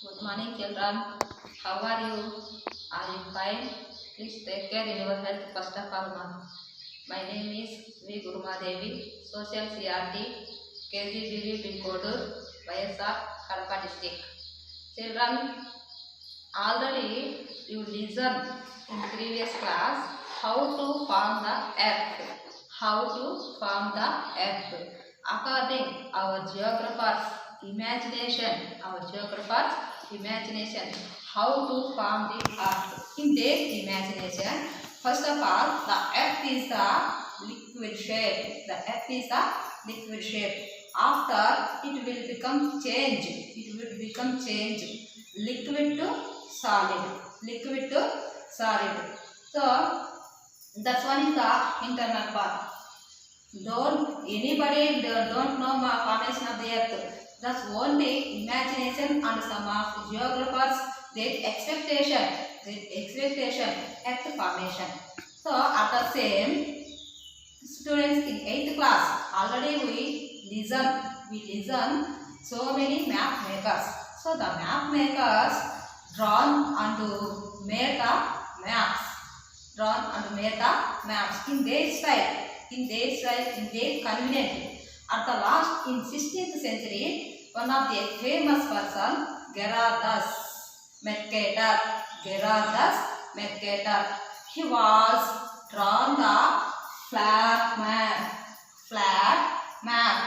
Good morning, children. How are you? Are you fine? Please take care in your health first of all. My name is V. Gurumadevi, Social CRT, KGBV pin code, YSR, Kadapa district. Children, already you listen in previous class how to form the earth. How to form the earth. According our geographers' imagination, how to form the earth. In their imagination, first of all, the earth is the liquid shape. After it will become change. Liquid to solid. So that's one is the internal part. Anybody don't know formation of the earth. That's only imagination and some of geographers their expectation earth formation. So at the same students in 8th class already we listen so many map makers. So the map makers drawn and made the maps. In their style, in their convenient. At the last, in 16th century, one of the famous person, Gerardus Mercator. He was drawn the flat map.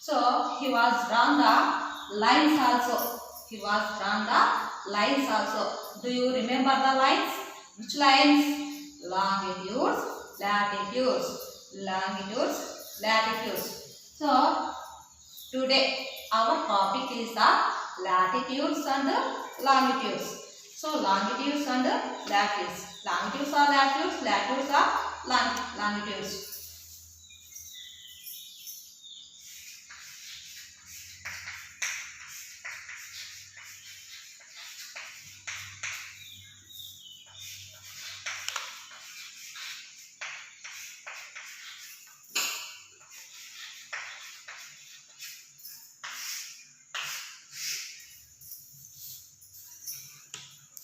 So he was drawn the lines also. Do you remember the lines? Which lines? Longitudes, latitudes. So today our topic is the latitudes and longitudes. So longitudes and latitudes. Longitudes are latitudes are longitudes.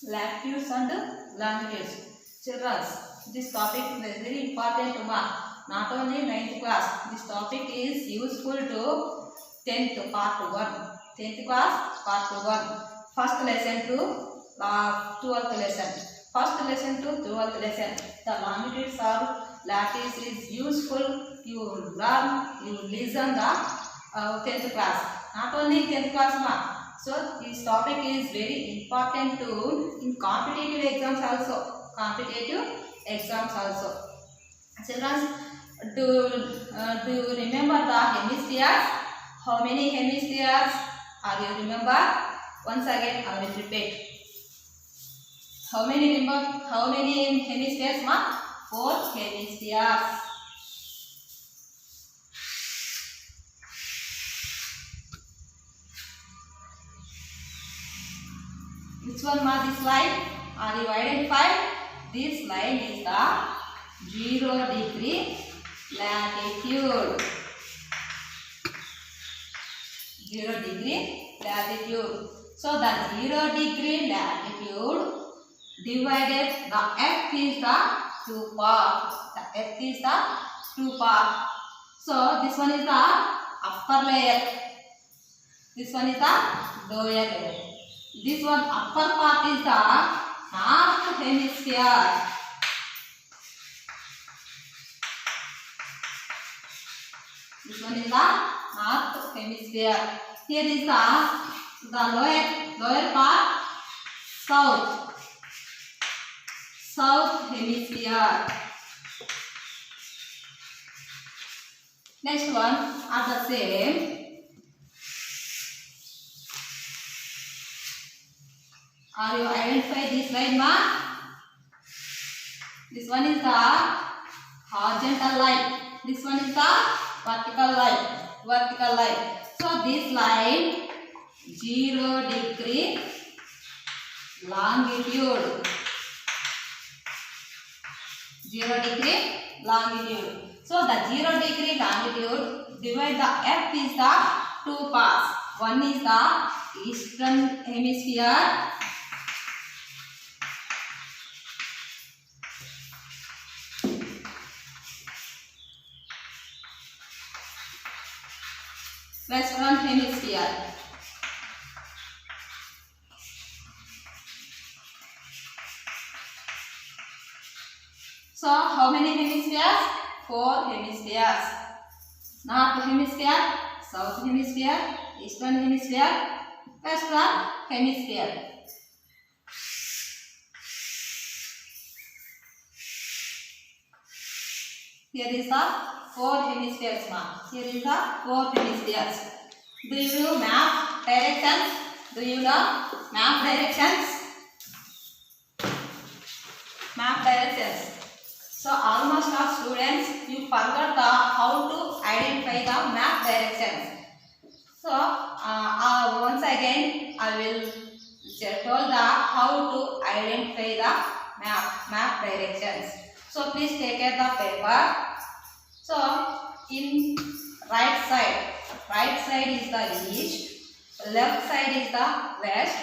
Latitudes and longitudes. Children, this topic is very important to mark. Not only 9th class. This topic is useful to 10th part 1. 10th class part 1. First lesson to 12th lesson. First lesson to 12th lesson. The longitudes or latitudes is useful. You learn, you listen the 10th class. Not only 10th class mark. So this topic is very important to in competitive exams also. Children, do you remember the hemispheres? How many hemispheres? Are you remember? Once again, I will repeat. How many hemispheres? 4 hemispheres. Which one this line? Are you identified? This line is the 0 degree latitude. 0 degree latitude. So the 0 degree latitude divided the earth is the 2 part. So this one is the upper layer. This one is the lower layer. This one upper part is the north hemisphere. This one is the north hemisphere. Here is the lower part, south hemisphere. Next one are the same. Are you identify this line, This one is the horizontal line. This one is the vertical line. So this line 0 degree longitude. 0 degree longitude. So the 0 degree longitude divide the earth is the 2 parts. One is the eastern hemisphere, western hemisphere. So how many hemispheres? 4 hemispheres. North hemisphere, south hemisphere, eastern hemisphere, western hemisphere. Here is the 4 hemispheres, ma. Here is the 4 hemispheres. Do you know map directions? Do you know map directions? Map directions. So almost all students, you forgot how to identify the map directions. So once again, I will tell the how to identify the map directions. So please take out the paper. So in right side is the east, left side is the west,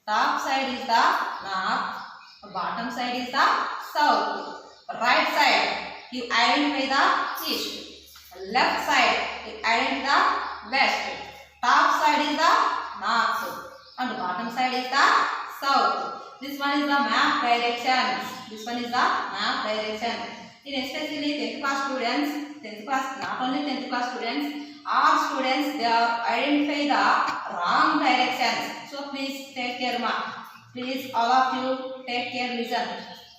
top side is the north, bottom side is the south. Right side you identify the east, left side you identify the west, top side is the north and bottom side is the south. This one is the map directions. This one is the map direction. In especially 10th class students, 10th class, not only 10th class students, all students, they are identify the wrong directions. So please take care, ma. Please all of you take care, listen.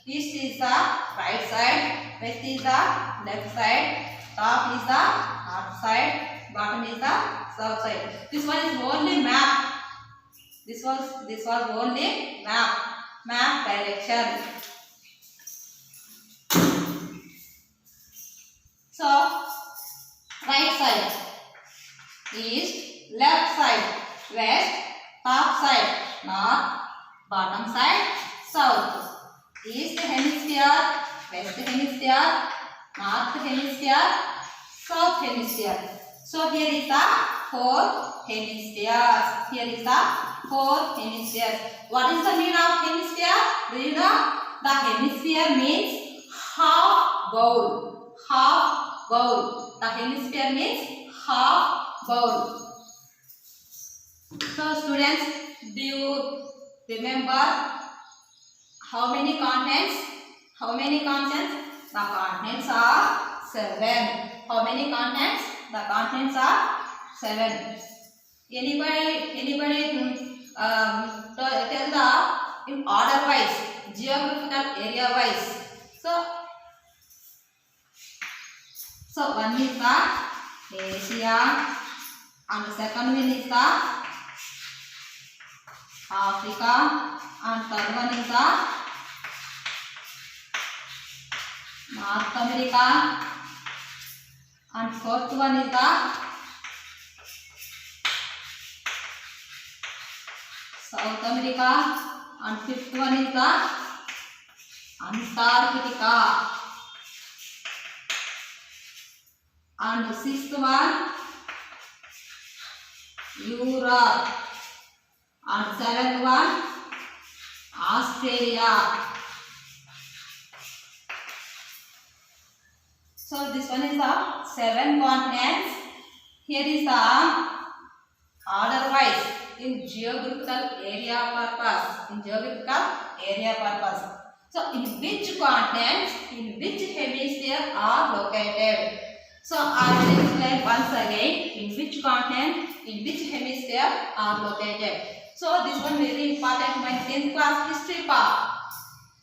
East is the right side, west is the left side, top is the north side, bottom is the south side. This one is only map. This was only map direction. So right side east, left side west, top side north, bottom side south. East hemisphere, west hemisphere, north hemisphere, south hemisphere. So here is the 4 hemispheres. Here is the 4 hemispheres. What is the meaning of hemisphere? Do you know? The hemisphere means half bowl. Half bowl. The hemisphere means half bowl. So students, do you remember how many continents? How many continents? The continents are 7. How many continents? The continents are 7. Anybody tell the in order wise, geographical area wise. So one is the Asia, and the second one is the Africa, and third one is the North America, and fourth one is the South America, and fifth one is the Antarctica, and the sixth one Europe, and seventh one Australia. So this one is the 7 continents. Here is the order wise in geographical area purpose. In geographical area purpose. So in which continents, in which hemisphere are located? So I will explain once again in which continent, in which hemisphere are located. So this one very important, my 10th class history part.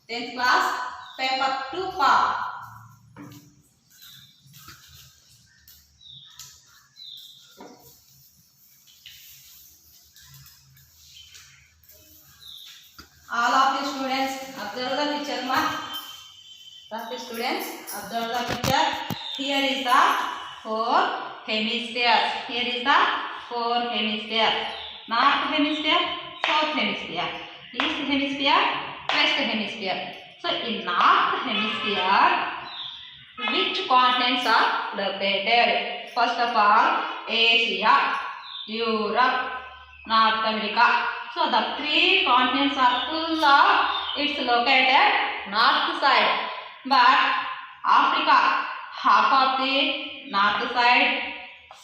10th class paper 2 part. All of the students observe the picture, ma. The students observe the picture. Here is the 4 hemispheres. Here is the 4 hemispheres. North hemisphere, south hemisphere, east hemisphere, west hemisphere. So in north hemisphere, which continents are located? First of all, Asia, Europe, North America. So the three continents are full of, it's located north side, but Africa half of the north side,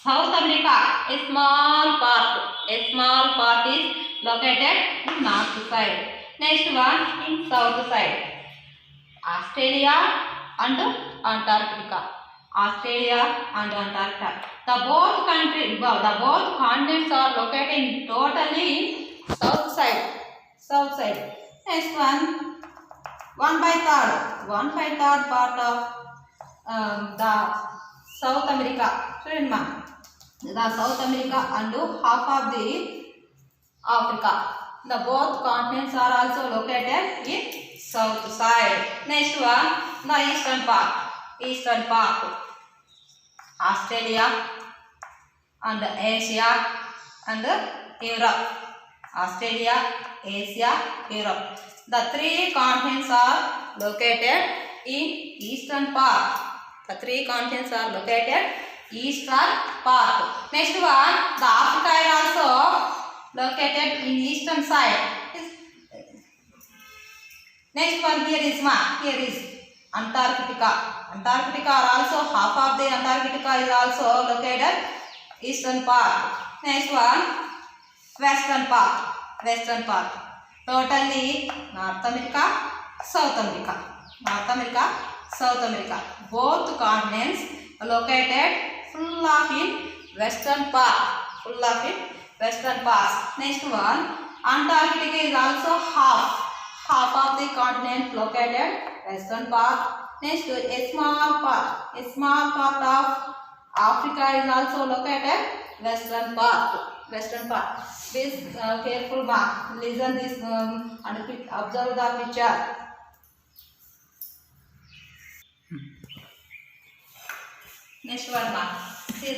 South America a small part is located in north side. Next one in south side, Australia and Antarctica. Australia and Antarctica. The both continents are located in totally south side. South side. Next one, 1/3 part of the South America. Student, the South America and half of the Africa. The both continents are also located in south side. Next one, the eastern part. Australia and Asia and Europe. Australia, Asia, Europe. The three continents are located in eastern part. The three continents are located eastern part. Next one, the Africa is also located in eastern side. Next one, here is Antarctica. Antarctica are also, half of the Antarctica is also located eastern part. Next one, western part. Totally North America, South America. Both continents are located full of in western part. Next one, Antarctica is also half of the continent located western part. Next, a small part of Africa is also located western part. Please careful mark. Listen this and observe the picture. Next one mark. See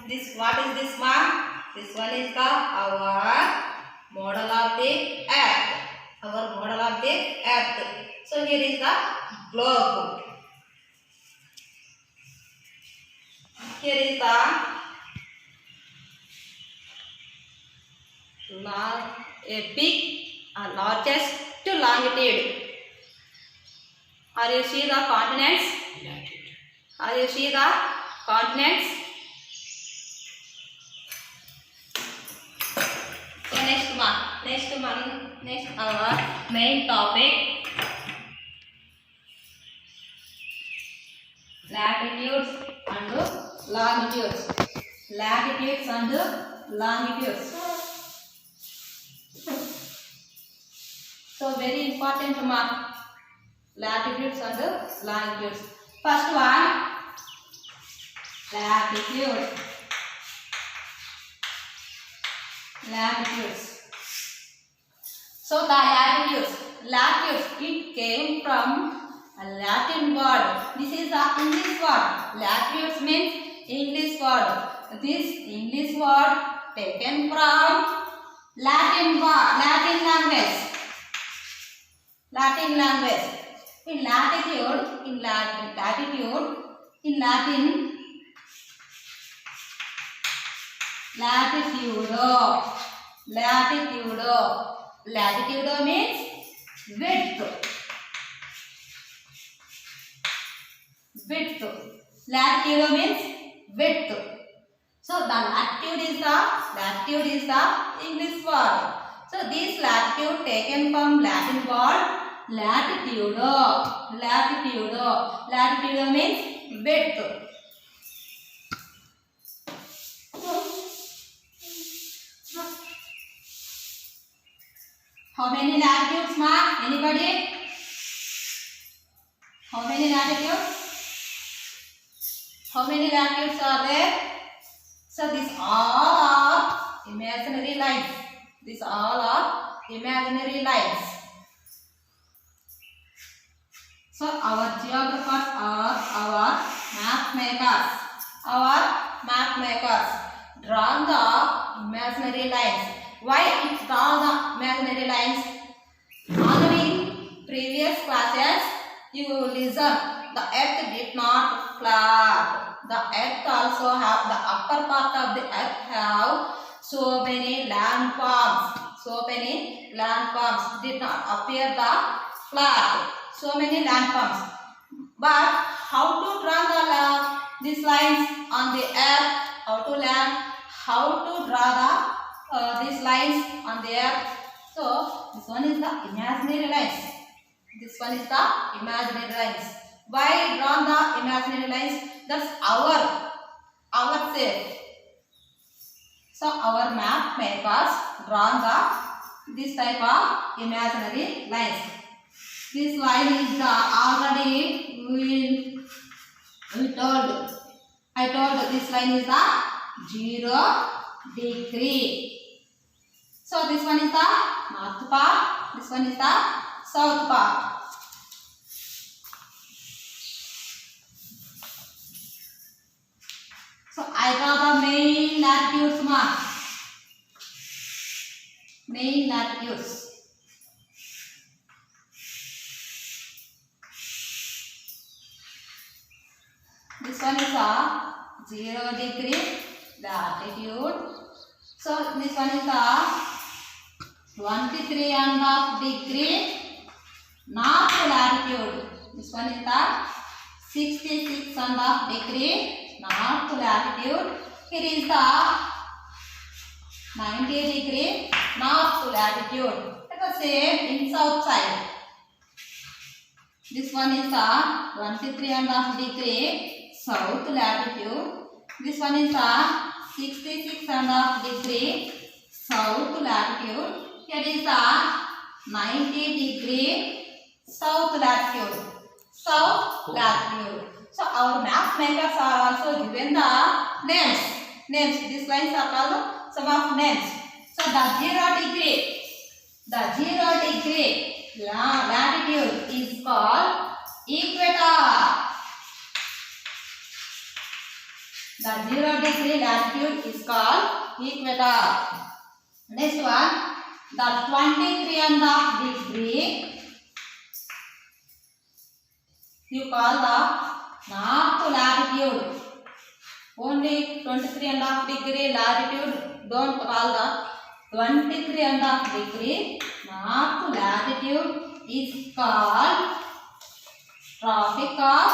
this. What is this mark? This one is our model of the earth. So here is the globe. Here is the largest longitude. Are you see the continents? So next our main topic, latitudes and longitudes. So very important mark, latitudes and longitudes. First one, latitudes. So the latitudes, it came from a Latin word. This is the English word. Latitudes means English word. This English word taken from Latin language. In latitude, latitude means width. Latitude means width. So the latitude is the English word. So this latitude taken from Latin word latitude. Latitude means width. How many latitudes, ma? Anybody? How many latitudes are there? So these all are imaginary lines. So our geographers are our map makers. Draw the imaginary lines. Why it draw the imaginary lines? Already previous classes you listen. The earth did not flat. The earth also have the upper part of the earth have So many landforms. So many landforms did not appear the flag. So many landforms. But how to draw these lines on the earth? How to draw these lines on the earth? So this one is the imaginary lines. This one is the imaginary lines. Why draw the imaginary lines? That's our shape. So our map makers draw this type of imaginary lines. This line is the already I told this line is the 0 degree. So this one is the north part. This one is the south part. So I draw the main latitudes mark. Main latitudes. This one is a 0 degree latitude. So this one is a 23.5 degree north latitude. This one is the 66.5 degree north latitude. Here is the 90 degree north latitude. Let us say in south side. This one is the 23.5 degree south latitude. This one is the 66.5 degree south latitude. Here is the 90 degree south latitude. So our map makers are also given the names. These lines are called some of names. So the 0 degree latitude is called equator. The 0 degree latitude is called equator. Next one, the 23.5 degree you call the north latitude. Only 23.5 degree latitude, don't call the 23.5 degree north latitude is called Tropic of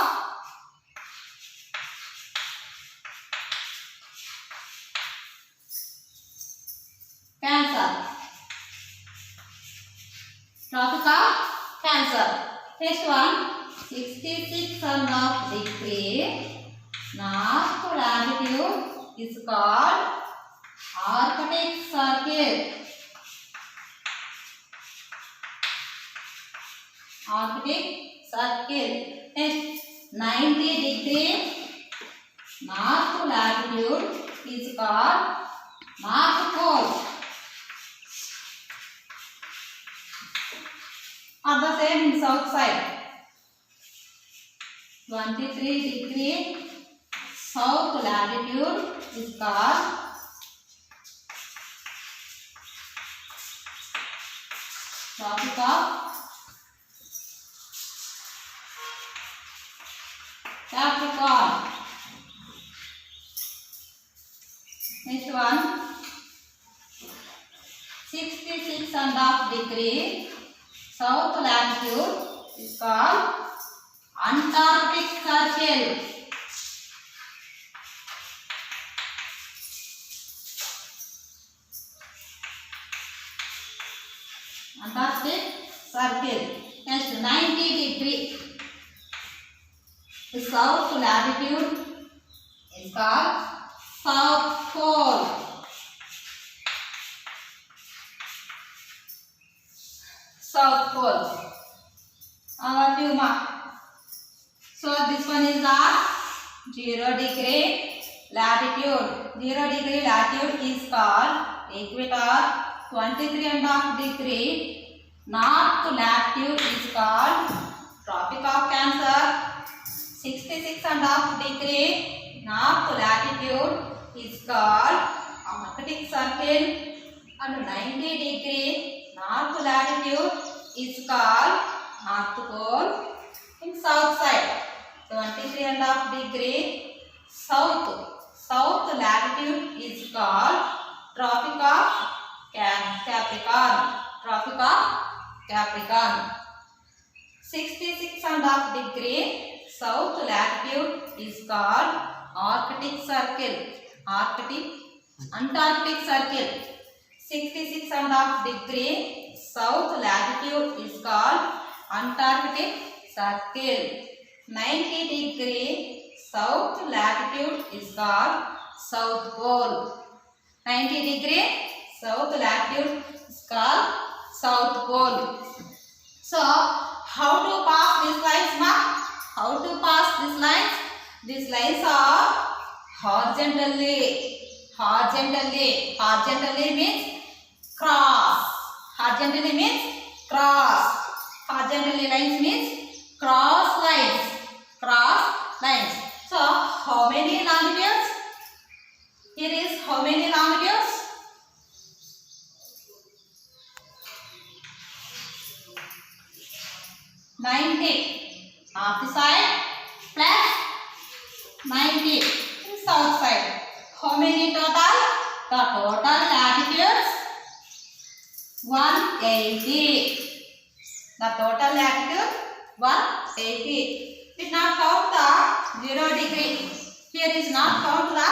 Cancer. Tropic of Cancer. Next one, 66.5 degree north latitude is called Arctic Circle. Next, 90 degree north latitude is called North Pole. Are the same in south side. 23 degree south latitude is called Tropic of Capricorn. Next one, 66.5 degree south latitude is called Antarctic Circle. Antarctic Circle. Next, 90 degree south latitude is called South Pole. South Pole. Few mark. So this one is the 0 degree latitude. 0 degree latitude is called equator. 23.5 degree north latitude is called Tropic of Cancer. 66.5 degree north latitude is called Arctic Circle. And 90 degree north latitude is called North Pole. In south side, 23.5 degree south latitude is called Tropic of Capricorn. Tropic of Capricorn. 66.5 degree south latitude is called Arctic Circle. Antarctic Circle. 66.5 degree south latitude is called Antarctic Circle. 90 degree south latitude is called South Pole. 90 degree south latitude is called South Pole. So, how to pass these lines, ma? How to pass these lines? These lines are horizontally. Horizontally means cross. Horizontally means cross. Horizontally lines means cross lines. Cross lines. So, how many longitudes? Here is how many longitudes? 90 north side plus 90 south side. How many total? The total latitudes 180. The total latitude 180. Did not count the 0 degree. Here is not count the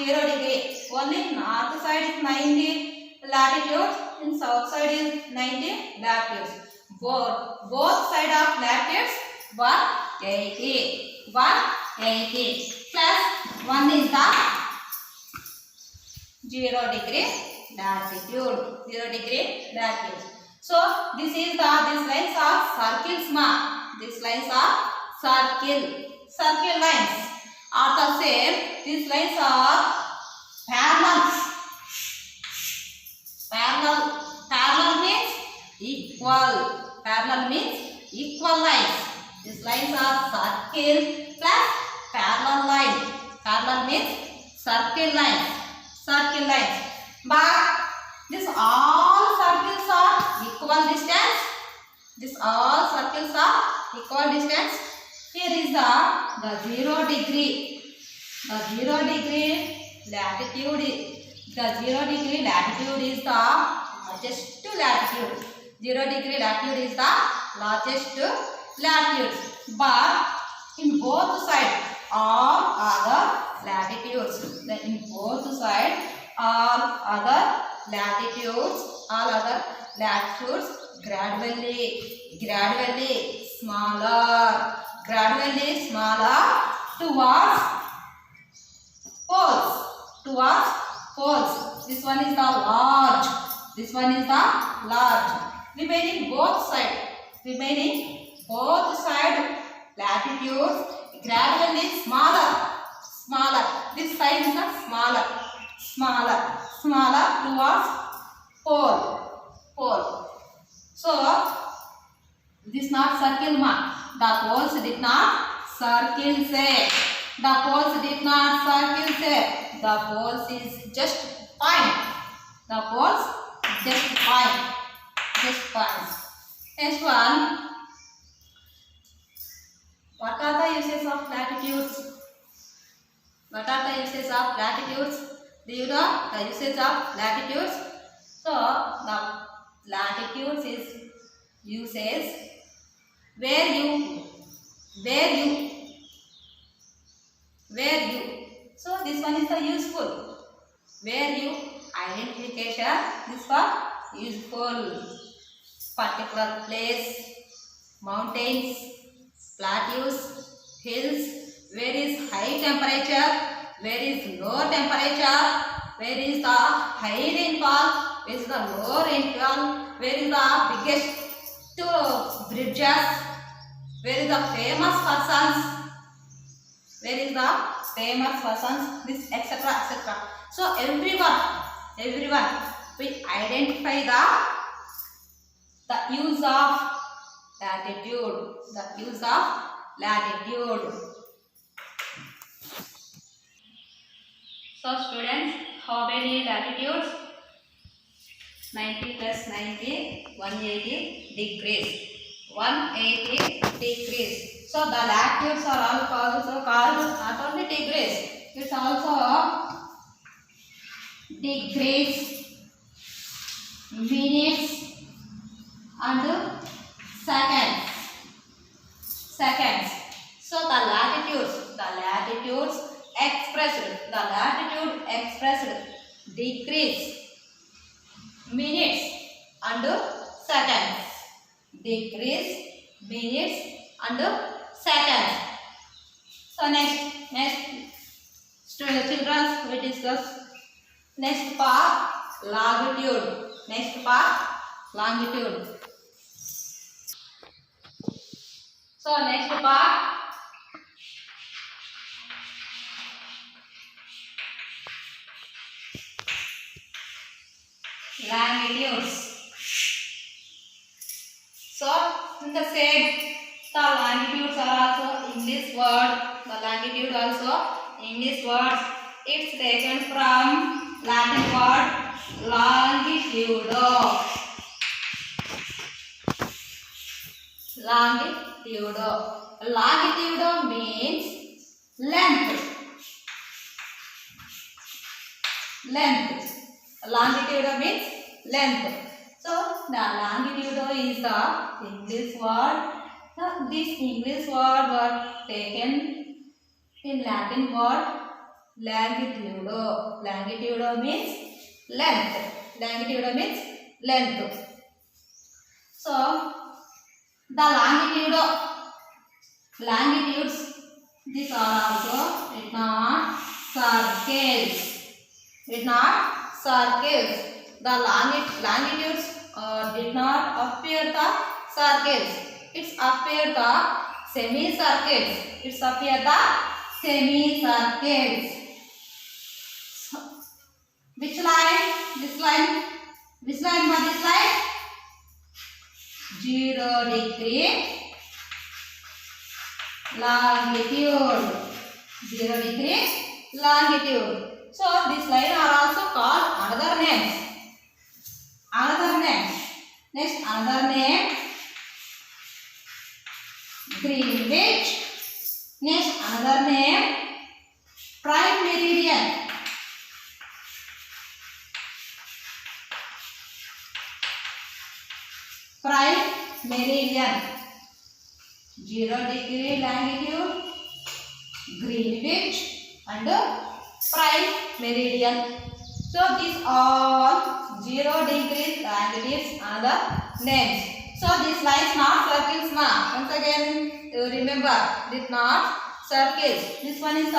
0 degree. Only north side is 90 latitude and south side is 90 latitudes. Both side of latitudes 180. 180 plus 1 is the 0 degree latitude. 0 degree latitude. So this lines are circles, ma. These lines are circle lines are the same. These lines are parallels. Parallel means equal. Parallel means equal lines. These lines are circle plus parallel line. Parallel means circle lines. But this all circles are equal distance. Here is the 0 degree. The 0 degree latitude is the largest latitude. 0 degree latitude is the largest latitude. But in both sides all other latitudes. In both sides all other latitudes gradually smaller towards poles. This one is the large. Remaining both side latitudes gradually smaller. This side is the smaller towards pole. So this not circle, ma. The poles did not circle shape. The poles is just point. Just points. Next one. What are the uses of latitudes? Do you know the usage of latitudes? So the latitudes is uses where you. So this one is the useful. Where you identification is for useful. Particular place, mountains, plateaus, hills. Where is high temperature? Where is low temperature? Where is the high rainfall? Where is the low rainfall? Where is the biggest bridges? Where is the famous persons? This etc. So everyone we identify the use of latitude. So students, how many latitudes? 90 plus 90, 180 degrees. 180 degrees. So the latitudes are also called not only degrees, it's also degrees, minutes and seconds. So the latitude expressed degrees, minutes and seconds. Degrees, minutes and seconds. So next children, we discuss next part longitude. So next part longitudes. So in the same, the longitudes are also English word. The longitude also English words. It's taken from Latin word longitudo. Longitudo means length. Longitudo means length. So the longitudo is the English word. So this English word was taken in Latin word longitudo. Longitudo means length. So the longitudes, these are also not circles. The longitudes did not appear the circles. It's appear the semicircles. So, which line? This line. Which line was this line? 0 degree longitude. 0 degree longitude. So this line are also called another names. Next another name Greenwich. Next another name prime meridian. Prime meridian. 0 degree longitude, Greenwich and prime meridian. So these all 0 degree longitudes are the names. So these lines not circles now. Once again you remember, this not circles. This one is a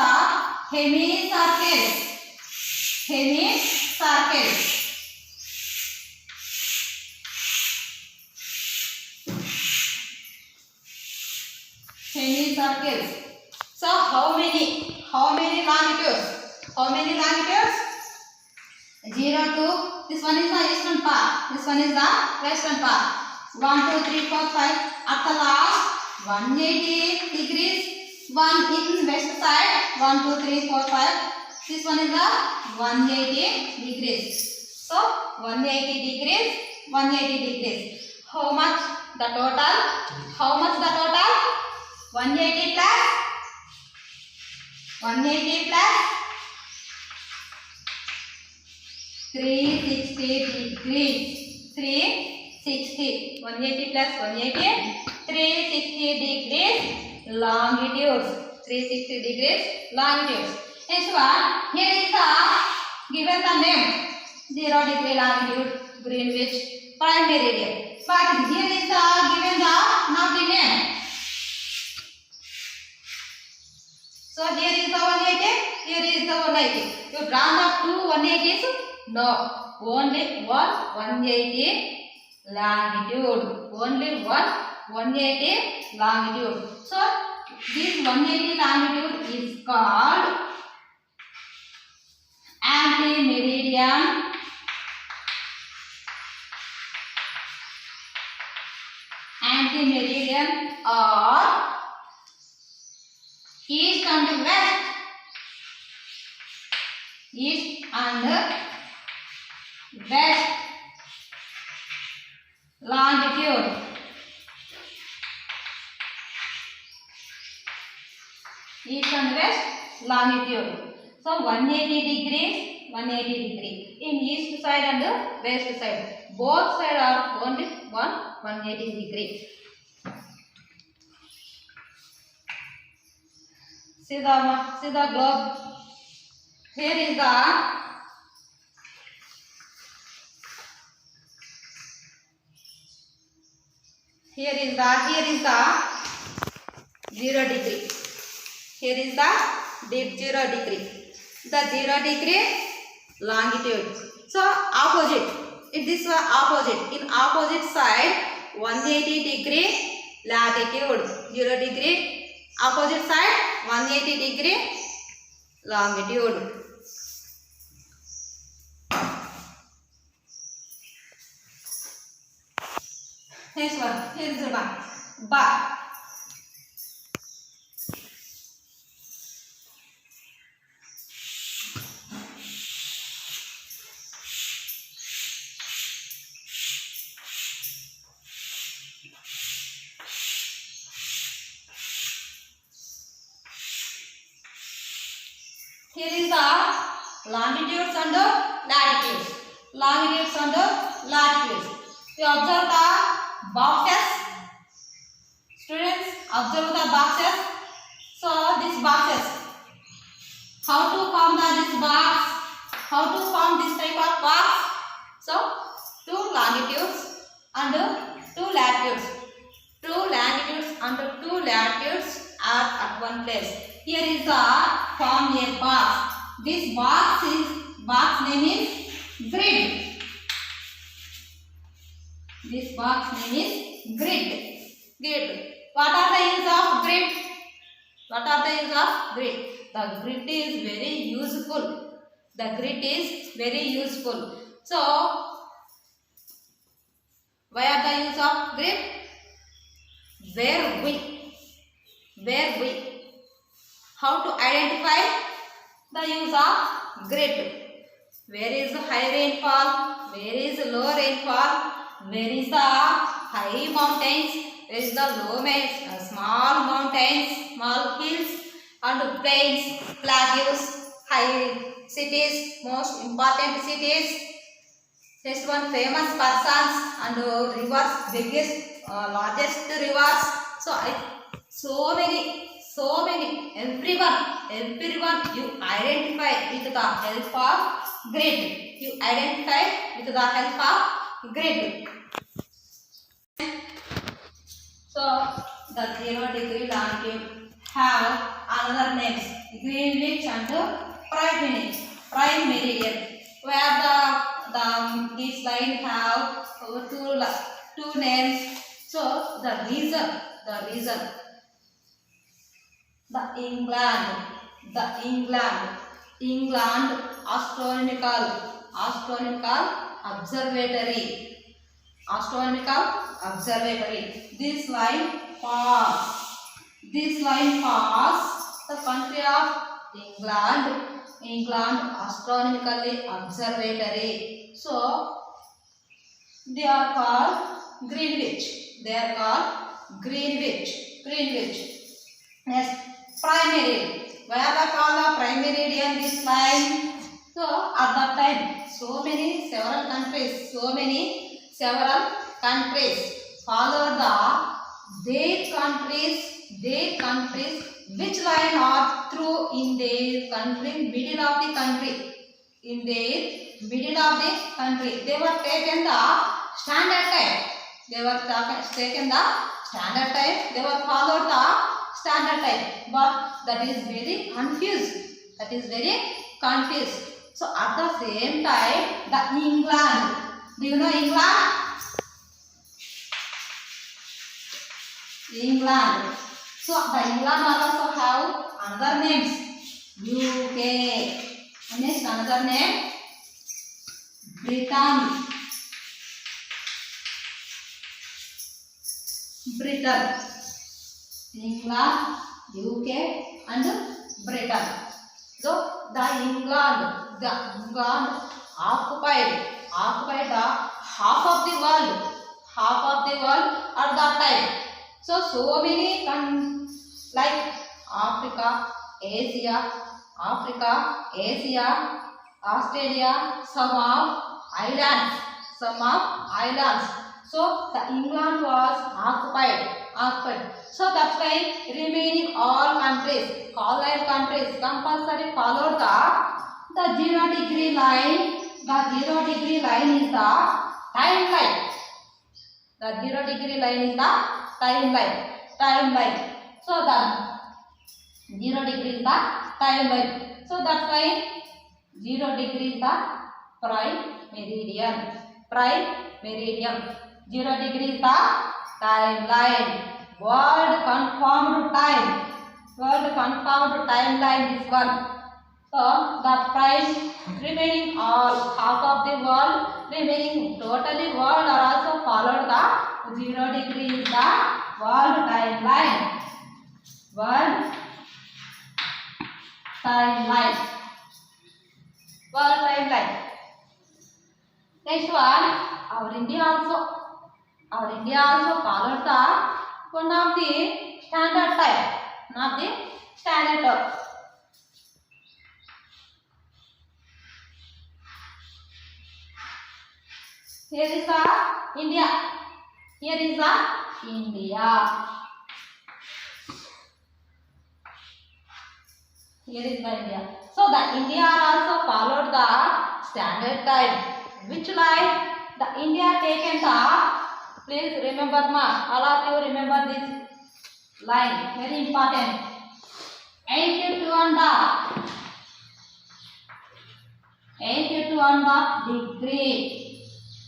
semicircle. So how many longitudes? 0 to, this one is the eastern part, this one is the western part. 1, 2, 3, 4, 5. At the last 180 degrees. One in west side. 1, 2, 3, 4, 5. This one is the 180 degrees. So 180 degrees. How much the total? 180 plus 360 degrees. 180 plus 180, 360 degrees longitudes. Next one, here is the given the name 0 degree longitude, Greenwich, prime meridian. But here is the given the not the name. So here is the 180, here is the 180. You draw the two 180s? No, only one 180 longitude. Only one 180 longitude. So this 180 longitude is called anti-meridian. Or east and west. Longitude. East and west longitude. So 180 degrees 180 degree. In east side and west side, both sides are only 180 degree. See the globe. Here is the 0 degree. Here is the deep 0 degree. The 0 degree longitude. So opposite. It is opposite. In opposite side 180 degree latitude. 0 degree. Opposite side 180 degree longitude. Next one. Here is the bar. Here is the longitudes and latitudes. Longitudes and latitudes. You observe the boxes. Students, observe the boxes. So these boxes. How to form this box? How to form this type of box? So 2 longitudes and 2 latitudes. 2 longitudes and 2 latitudes are at one place. Here is the form a box. This box name is grid. This box name is grid. Grid. What are the use of grid? What are the use of grid? The grid is very useful. The grid is very useful. So, why are the use of grid? Where we. How to identify the use of grid? Where is high rainfall? Where is low rainfall? Where is the high mountains? Where is the low mountains? Small mountains, small hills and plains, plateaus, high cities, most important cities. Next one, famous persons and rivers, biggest, largest rivers. So many. Everyone you identify with the help of grid. You identify with the help of grid. So the 0 degree longitude have another names: Greenwich and prime meridian. Where this line have two names. So the reason. The England astronomical observatory. This line pass the country of England astronomical observatory. So they are called Greenwich. Next, prime meridian. Where they call the prime meridian? This line. So at that time, several countries follow their countries. Which line are through in their country? Middle of the country. They were taken the standard time. They were followed the standard time, but that is very confused. So at the same time, the England. Do you know England? So the England also have another names. UK. And next another name, Britain. England, UK and Britain. So the England occupied the half of the world at that time. So many like Africa, Asia, Australia, some of islands, So the England was occupied. So that's why remaining all countries, colonized countries, compulsory followed the 0 degree line. The 0 degree line is the timeline. The 0 degree line is the timeline. So the 0 degree is the timeline. So that's why 0 degree is the prime meridian. 0 degree is the timeline. World confirmed timeline this one. So the prime remaining all half of the world, remaining totally world are also followed the 0 degree is the world timeline. Next one, our India also followed the one of the standard time. Here is the India. Here is the India. So the India also followed the standard time. Which line? The India taken the. Please remember, all of you remember this line. Very important. 82 and a degree.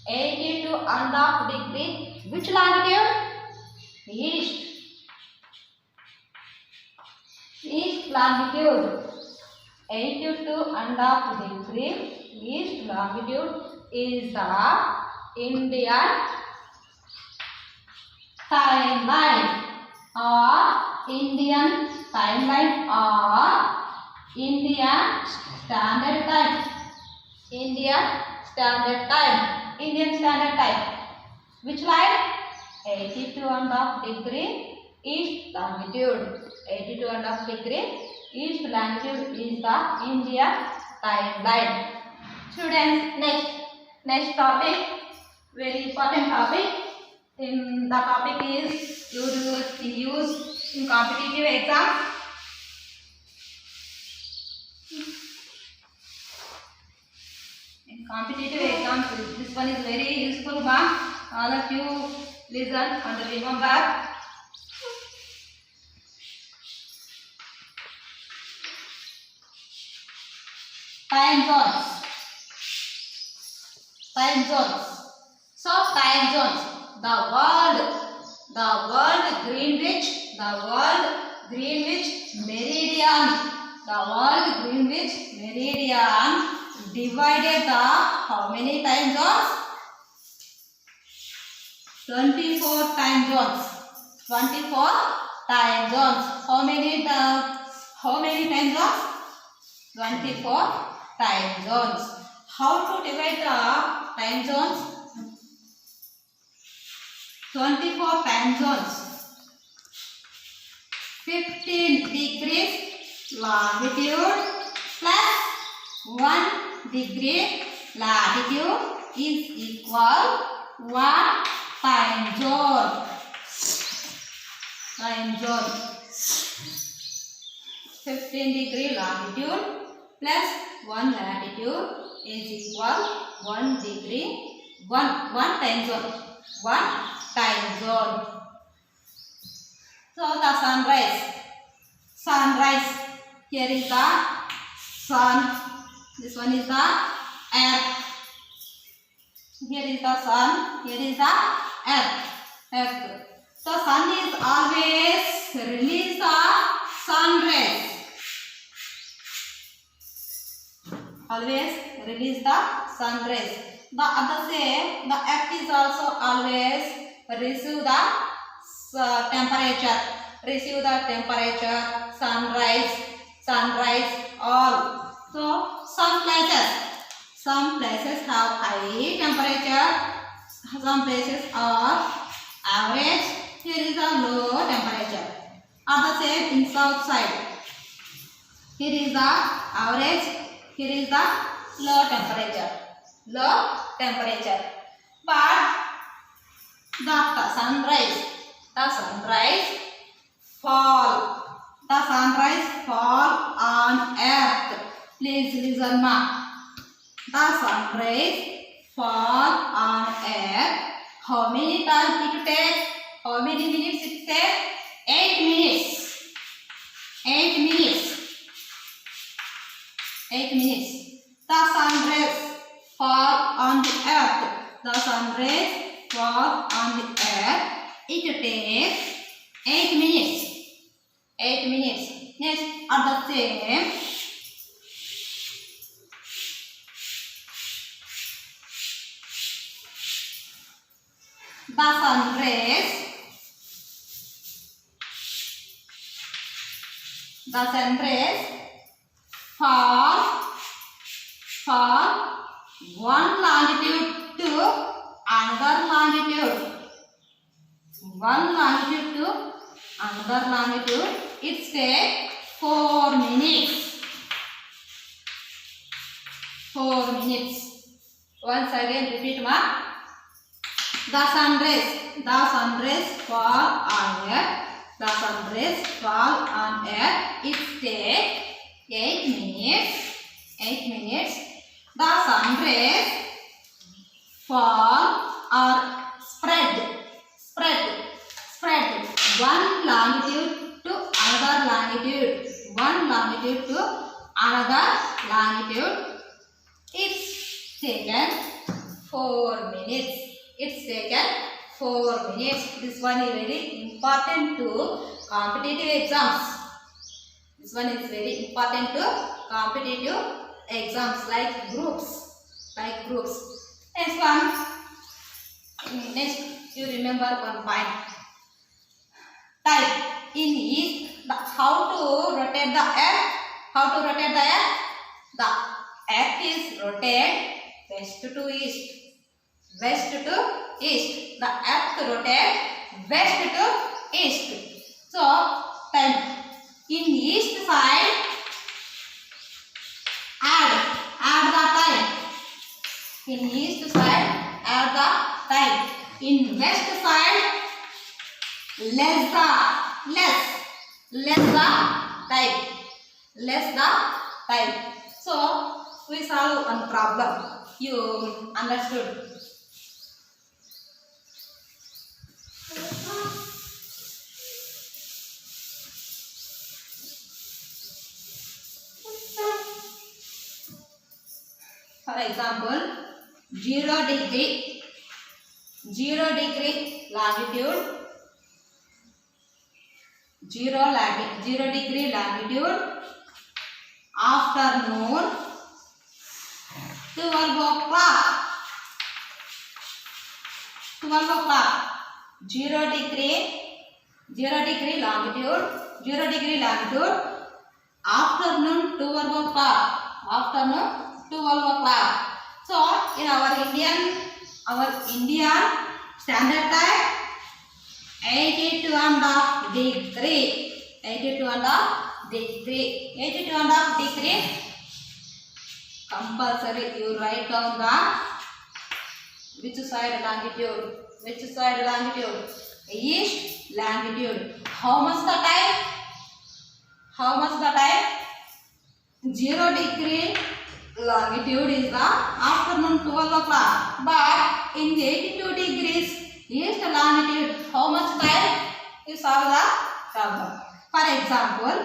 82 and a half degree. Which longitude? East longitude. 82 and a half degree. East longitude is the Indian timeline or Indian standard time. Indian standard time. Which line? 82 and a half degree east longitude. 82 and a half degree east longitude is the Indian timeline. Students, next topic, very important topic. The topic is used in competitive exams. This one is very useful, all of you listen and remember. Time zones. So time zones. The world Greenwich meridian divided the how many time zones? 24 time zones. How many time zones? 24 time zones. How to divide the time zones? 24 time zones. 15 degrees longitude plus 1 degree latitude is equal 1 time zone. 15 degree longitude plus 1 latitude is equal 1 degree, 1 time zone. So the sunrise. Here is the sun. This one is the earth. Here is the sun. Here is the earth. So sun is always release the sun rays. The other say the earth is also always receive the temperature, sunrise, all. So some places have high temperature, some places are average. Here is a low temperature. Other say in south side. Here is the average. Here is the low temperature. Low temperature. But the sunrise fall. The sunrise fall on earth. Please listen, ma. The sunrise fall on earth. How many times it takes? How many minutes it takes? 8 minutes. 8 minutes. 8 minutes. The sun rays fall on the earth. The sun rays fall on the earth. It takes 8 minutes. 8 minutes. Next, at the same, the sun rays fall one longitude to another longitude. One longitude to another longitude. It takes 4 minutes. 4 minutes. Once again repeat, ma. The sun rays fall on earth. The sun rays fall on earth. It takes 8 minutes. 8 minutes. The sun rays fall or spread one longitude to another longitude. One longitude to another longitude. It's taken 4 minutes. It's taken 4 minutes. This one is very important to competitive exams. This one is very important to competitive exams like groups. Next one. Next, you remember one point. Type in east. How to rotate the earth? How to rotate the earth? The earth is rotated west to east. West to east. The earth rotates west to east. So, then in east side, add the time. In east side, add the time. In west side, less the time. So, we solve one problem. You understood? For example, 0 degree longitude, 0 degree longitude, afternoon, 12 o'clock. 0 degree longitude, afternoon 12 o'clock. So in our Indian standard time, 82.5 degree. 82.5 degree. Compulsory you write down the which side longitude. East longitude. How much the time? 0 degree longitude is the afternoon 12 o'clock. But in 82 degrees east longitude, how much time? You solve the problem. For example,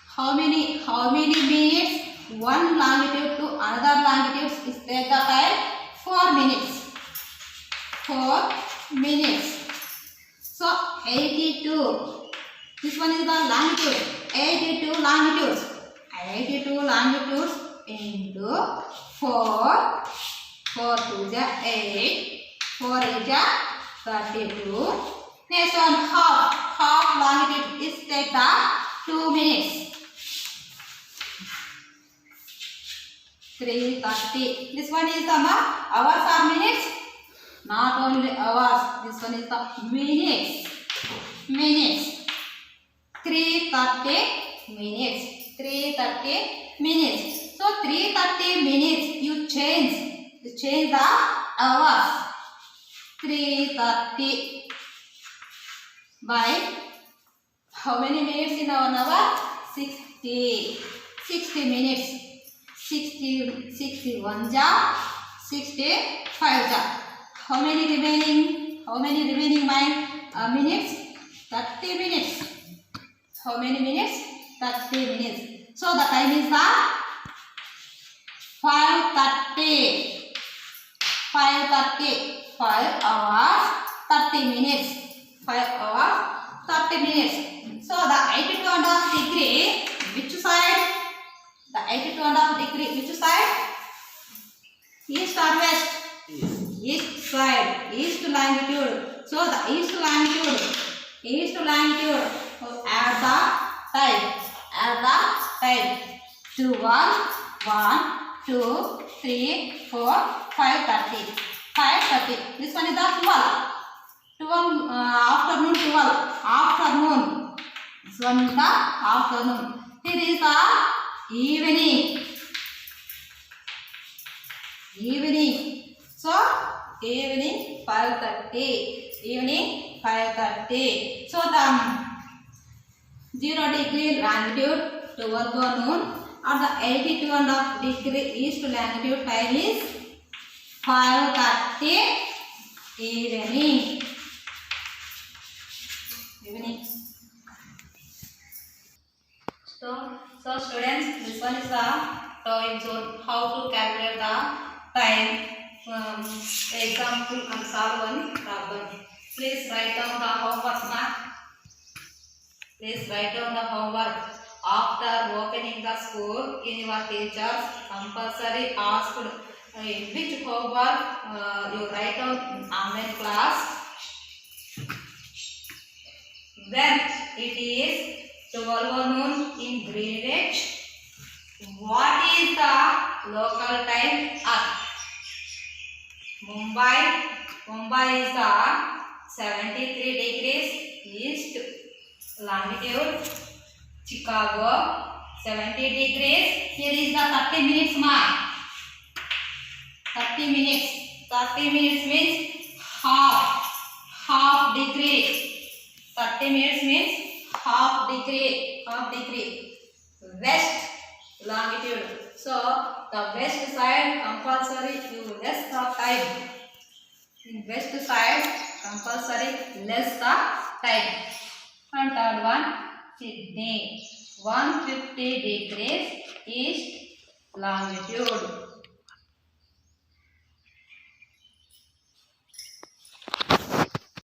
how many minutes one longitude to another longitude is take the time? 4 minutes. 4 minutes. So 82. This one is the longitude. 82 longitudes. 82 longitudes into 4. 4 to the 8. 4 is the 32. Next one, half longitude is take the 2 minutes. 3:30. This one is the hours or minutes? Not only hours. This one is the minutes. 3:30 minutes. 3:30 minutes. So 3:30 minutes you change the hours. 3:30 by how many minutes in 1 hour? 60. 60 minutes. 61 ja 65 ja. How many remaining minutes? 30 minutes. How many minutes? 30 minutes. So the time is the 5:30. 5 hours 30 minutes. 5 hours 30 minutes. So the 82.5 degree, which side? The 82.5 degree, which side? East or west? East side, east longitude. So the east longitude. So add the time. 2 1 2 3 4 5:30. 5:30. This one is the 12. Afternoon 12. Afternoon. This one is the afternoon. Here is the evening. So evening 5:30. So the 0 degree longitude 12 noon, or the 82.5 degree east longitude time is 5:30 evening. So students, this one is the time zone. How to calculate the time? Example and solve one problem. Please write down the homework. Please write down the homework. After opening the school, in your teachers compulsory asked which homework you write down in online class. When it is 12 noon in Greenwich, what is the local time at Mumbai? Mumbai is the 73 degrees east longitude. Chicago 70 degrees. Here is the 30 minutes mark. 30 minutes means half degree. 30 minutes means half degree. West longitude. So the west side compulsory you less the time. In west side compulsory less the time. And third one, Sydney 150 degrees east longitude.